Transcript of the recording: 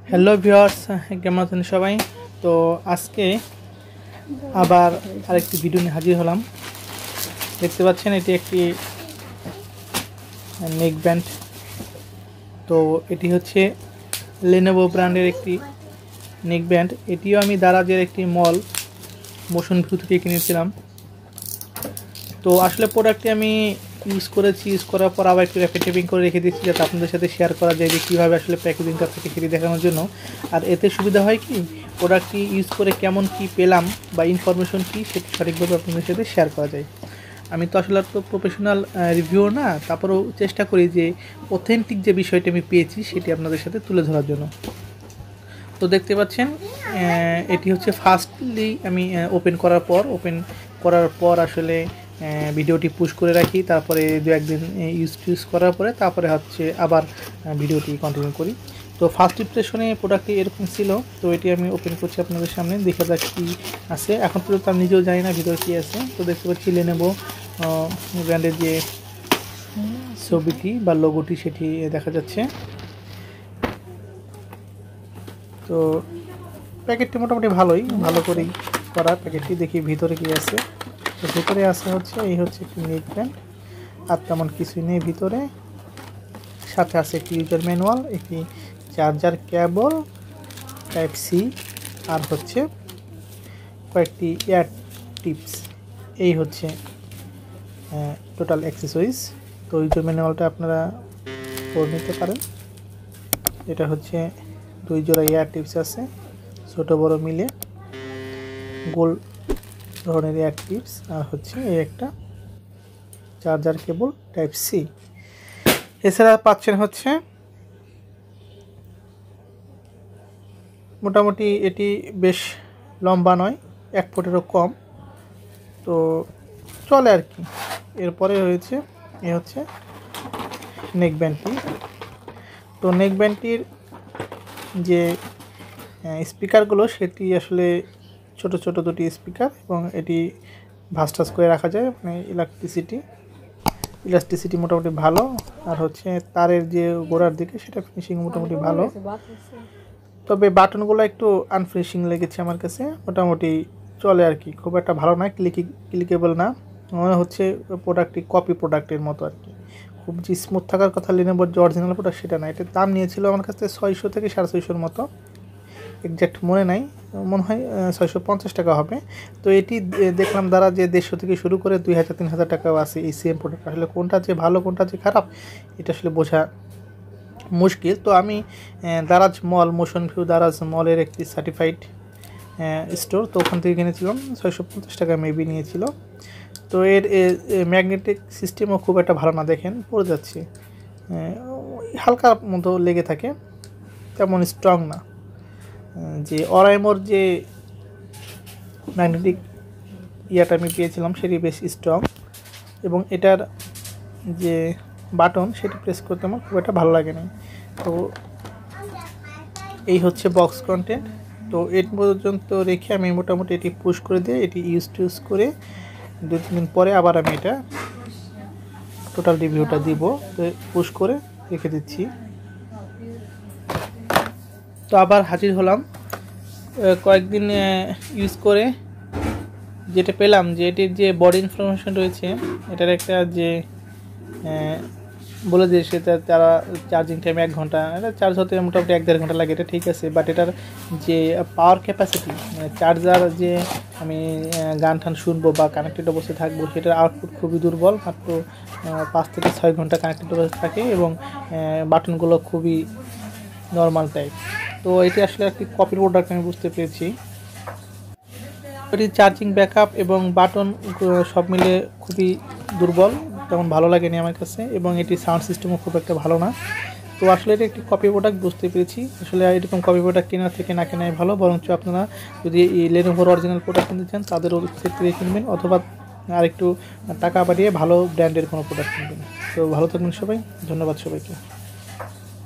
Hello viewers, কেমন আছেন সবাই? তো আজকে আবার আরেকটি ভিডিও নিয়ে হাজির হলাম। দেখতে পাচ্ছেন এটি একটি নেক ব্যান্ড। তো এটি হচ্ছে লেনোভো ব্র্যান্ডের একটি নেক ব্যান্ড। এটিও আমি দারাজের একটি মল মোশন ভিউ থেকে কিনেছিলাম। তো আসলে প্রোডাক্টটি আমি ইউজ করেছি, ইউজ করার পর আবার একটু র্যাপিং করে রেখে দিচ্ছি যাতে আপনাদের সাথে শেয়ার করা যায় যে কীভাবে আসলে প্যাকেজিংটা থেকে সেটি দেখানোর জন্য। আর এতে সুবিধা হয় কি, প্রোডাক্টটি ইউজ করে কেমন কি পেলাম বা ইনফরমেশন কী সেটি সঠিকভাবে আপনাদের সাথে শেয়ার করা যায়। আমি তো আসলে তো প্রফেশনাল রিভিউর না, তারপরেও চেষ্টা করি যে অথেন্টিক যে বিষয়টি আমি পেয়েছি সেটি আপনাদের সাথে তুলে ধরার জন্য। তো দেখতে পাচ্ছেন এটি হচ্ছে ফার্স্টলি আমি ওপেন করার পর আসলে ভিডিওটি পুশ করে রাখি, তারপরে দু একদিন ইউজ করার পরে তারপরে হচ্ছে আবার ভিডিওটি কন্টিনিউ করি। তো ফার্স্ট ইমপ্রেশনে প্রোডাক্টটি এরকম ছিল। তো এটি আমি ওপেন করছি আপনাদের সামনে, দেখা যাক কী আছে। এখন পর্যন্ত আমি নিজেও জানি না ভিতরে কী আছে। তো দেখতে পাচ্ছি লেনোভো ব্র্যান্ডের যে ছবিটি বা লোগোটি সেটি দেখা যাচ্ছে। তো প্যাকেটটি মোটামুটি ভালো করেই করা প্যাকেটটি। দেখি ভিতরে কি আছে। তো ভিতরে আছে হচ্ছে এই হচ্ছে একটি নেক ব্যান্ড, আর তেমন কিছুই নেই ভিতরে। সাথে আছে একটি ইউজার ম্যানুয়াল, একটি চার্জার কেবল টাইপ সি, আর হচ্ছে কয়েকটি এয়ার টিপস। এই হচ্ছে টোটাল অ্যাক্সেসরিজ। তো ইউজার ম্যানুয়ালটা আপনারা পড়ে নিতে পারেন। এটা হচ্ছে 2 জোড়া এয়ার টিপস আছে, ছোটো বড় মিলে গোল ধরনের এয়ার টিপস, আর হচ্ছে এই একটা চার্জার কেবল টাইপ সি। এছাড়া পাচ্ছেন হচ্ছে মোটামুটি এটি বেশ লম্বা নয়, 1 ফুটেরও কম, তো চলে আর কি। এরপরে রয়েছে এ হচ্ছে নেক ব্যান্ডটি। তো নেক ব্যান্ডটির যে স্পিকারগুলো সেটি আসলে ছোট ছোট দুটি স্পিকার, এবং এটি ভাস্টাস করে রাখা যায়, মানে ইলাস্টিসিটি মোটামুটি ভালো। আর হচ্ছে তারের যে গোড়ার দিকে সেটা ফিনিশিং মোটামুটি ভালো, তবে বাটনগুলো একটু আনফিনিশিং লেগেছে আমার কাছে। মোটামুটি চলে আর কি, খুব একটা ভালো না, ক্লিকেবল না, মনে হচ্ছে প্রোডাক্টটি কপি প্রোডাক্টের মতো আর কি। খুব যে স্মুথ থাকার কথা লেনোভোর যে অরিজিনাল প্রোডাক্ট সেটা না। এটার দাম নিয়েছিল আমার কাছে 600 থেকে 650 মতো, এক্স্যাক্ট মনে নাই, মনে হয় 650 টাকা হবে। তো এটি দেখলাম দ্বারা যে 150 থেকে শুরু করে 2000-3000 টাকাও আছে এই সেম প্রোডাক্ট। আসলে কোনটা যে ভালো কোনটা যে খারাপ এটা আসলে বোঝা মুশকিল। তো আমি দারাজ মল, মোশন ভিউ দারাজ মলের একটি সার্টিফাইড স্টোর, তো ওখান থেকে কিনেছিলাম। 650 টাকা মেবি নিয়েছিল। তো এর ম্যাগনেটিক সিস্টেমও খুব একটা ভালো না, দেখেন পড়ে যাচ্ছে, হালকা মতো লেগে থাকে, তেমন স্ট্রং না। যে অরাইমোর যে ম্যাগনেটিক ইয়াটা আমি পেয়েছিলাম সেটি বেশ স্ট্রং, এবং এটার যে বাটন সেটি প্রেস করতে আমার খুব একটা ভালো লাগে না। তো এই হচ্ছে বক্স কন্টেন্ট। তো এর পর্যন্ত রেখে আমি মোটামুটি এটি পুশ করে দিয়ে এটি ইউজ করে 2-3 দিন পরে আবার আমি এটা টোটাল রিভিউটা দিব। তো পুশ করে রেখে দিচ্ছি। তো আবার হাজির হলাম কয়েকদিন ইউজ করে যেটা পেলাম যে এটির যে বডি ইনফরমেশন রয়েছে, এটার একটা যে বলে দিয়েছে তারা চার্জিং টাইম 1 ঘন্টা, এটা চার্জ হতে মোটামুটি 1-1.5 ঘন্টা লাগে, এটা ঠিক আছে। বাট এটার যে পাওয়ার ক্যাপাসিটি, চার্জার যে আমি গান টান শুনবো বা কানেক্টেড অবস্থায় থাকবো, সেটার আউটপুট খুবই দুর্বল। মাত্র 5 থেকে 6 ঘন্টা কানেক্টেড অবস্থায় থাকে, এবং বাটনগুলো খুবই নর্মাল টাইপ। তো এটি আসলে একটি কপি প্রোডাক্ট আমি বুঝতে পেরেছি। এটির চার্জিং ব্যাকআপ এবং বাটন সব মিলে খুবই দুর্বল, তেমন ভালো লাগেনি আমার কাছে, এবং এটি সাউন্ড সিস্টেমও খুব একটা ভালো না। তো আসলে এটা একটি কপি প্রোডাক্ট বুঝতে পেরেছি। আসলে এরকম কপি প্রোডাক্ট কেনার থেকে না কেনাই ভালো, বরঞ্চ আপনারা যদি এই লেনোভোর অরিজিনাল প্রোডাক্ট কিনতে চান তাদের ওয়েবসাইট থেকে কিনবেন, অথবা আরেকটু টাকা বাড়িয়ে ভালো ব্র্যান্ডের কোনো প্রোডাক্ট কিনবেন। তো ভালো থাকবেন সবাই, ধন্যবাদ সবাইকে।